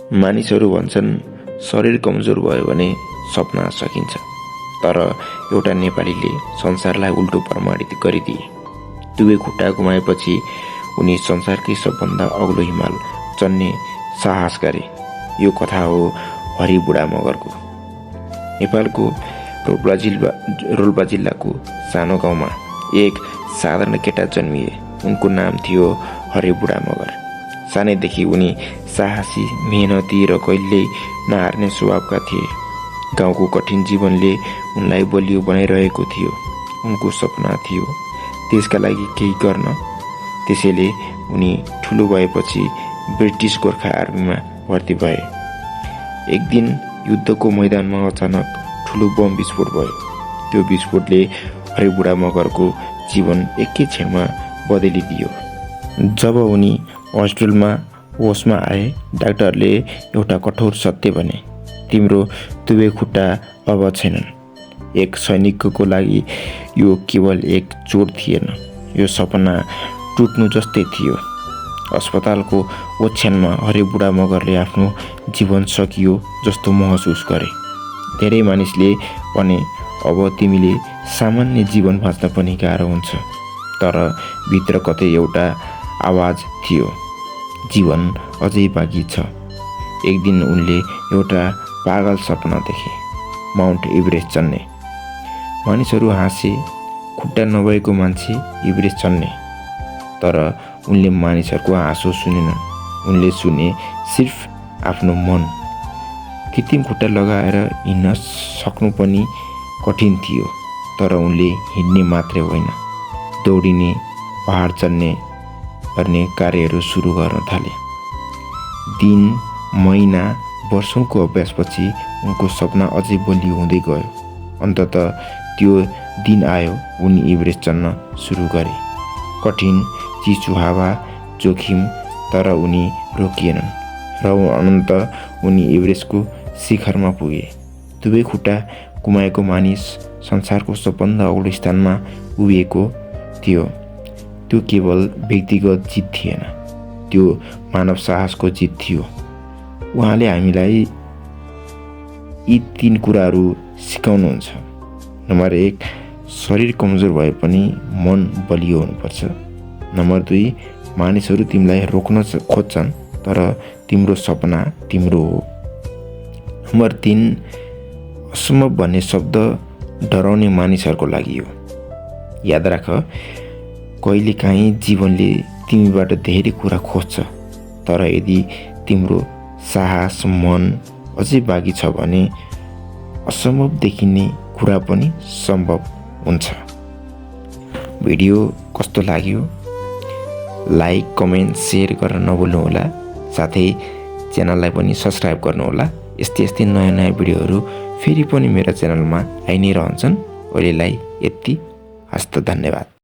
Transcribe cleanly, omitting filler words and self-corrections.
मानिसहरू भन्छन् शरीर कमजोर भयो भने सपना सकिन्छ। तर एउटा नेपालीले संसारलाई उल्टो प्रमाणित गरिदिए। दुवै खुट्टा गुमाएपछि उनी संसारकै सबभन्दा अग्लो हिमाल चढ्ने साहस गरे। यो कथा हो हरि बुढा मगरको। नेपालको रोल्पा जिल्लाको सानो गाउँमा एक साधारण केटा जन्मिए। उनको नाम थियो हरि बुढा मगर। सानैदेखि उनी साहसी, मेहनती र कहिल्यै नहार्ने स्वभावका थिए। गाउँको कठिन जीवनले उनलाई बलियो बनाइरहेको थियो। उनको सपना थियो देशका लागि केही गर्न। त्यसैले उनी ठुलो भएपछि ब्रिटिस गोर्खा आर्मीमा भर्ती भए। एक दिन युद्धको मैदानमा अचानक ठुलो बम विस्फोट भयो। त्यो विस्फोटले हरि बुढा मगरको जीवन एकै क्षणमा बदलिदियो। जब उनी हस्पिटलमा होसमा आए, डाक्टरले एउटा कठोर सत्य भने, तिम्रो दुवै खुट्टा अब छैनन्। एक सैनिकको लागि यो केवल एक चोट थिएन, यो सपना टुट्नु जस्तै थियो। अस्पतालको ओछ्यानमा हरि बुढा मगरले आफ्नो जीवन सकियो जस्तो महसुस गरे। धेरै मानिसले भने, अब तिमीले सामान्य जीवन बाँच्न पनि गाह्रो हुन्छ। तर भित्र कतै एउटा आवाज थियो, जीवन अझै बाँकी छ। एक दिन उनले एउटा पागल सपना देखे, माउन्ट एभरेस्ट चढ्ने। मानिसहरू हाँसे, खुट्टा नभएको मान्छे एभरेस्ट चढ्ने। तर उनले मानिसहरूको हाँसो सुनेनन्। उनले सुने सिर्फ आफ्नो मन। कृत्रिम खुट्टा लगाएर हिँड्न सक्नु पनि कठिन थियो। तर उनले हिँड्ने मात्रै होइन, दौडिने, पहाड चढ्ने गर्ने कार्यहरू सुरु गर्न थाले। दिन, महिना, वर्षौंको अभ्यासपछि उनको सपना अझै बलियो हुँदै गयो। अन्ततः त्यो दिन आयो, उनी एभरेस्ट चढ्न सुरु गरे। कठिन, चिसो हावा, जोखिम, तर उनी रोकिएनन् र अनन्त उनी एभरेस्टको शिखरमा पुगे। दुवै खुट्टा गुमाएको मानिस संसारको सबभन्दा अग्लो स्थानमा उभिएको थियो। त्यो केवल व्यक्तिगत जित थिएन, त्यो मानव साहसको जित थियो। उहाँले हामीलाई यी 3 कुराहरू सिकाउनुहुन्छ। नम्बर 1, शरीर कमजोर भए पनि मन बलियो हुनुपर्छ। नम्बर 2, मानिसहरू तिमीलाई रोक्न खोज्छन्, तर तिम्रो सपना तिम्रो हो। नम्बर 3, असम्भव भन्ने शब्द डराउने मानिसहरूको लागि हो। याद राख, कहिलेकाहीँ जीवनले तिमीबाट धेरै कुरा खोज्छ, तर यदि तिम्रो साहस, मन अझै बाँकी छ भने असम्भव देखिने कुरा पनि सम्भव हुन्छ। भिडियो कस्तो लाग्यो? लाइक, कमेन्ट, सेयर गर्न नभुल्नुहोला। साथै च्यानललाई पनि सब्स्क्राइब गर्नुहोला। यस्तै नयाँ भिडियोहरू फेरि पनि मेरो च्यानलमा आइ नै रहन्छन्। अहिलेलाई यति। हस्त, धन्यवाद।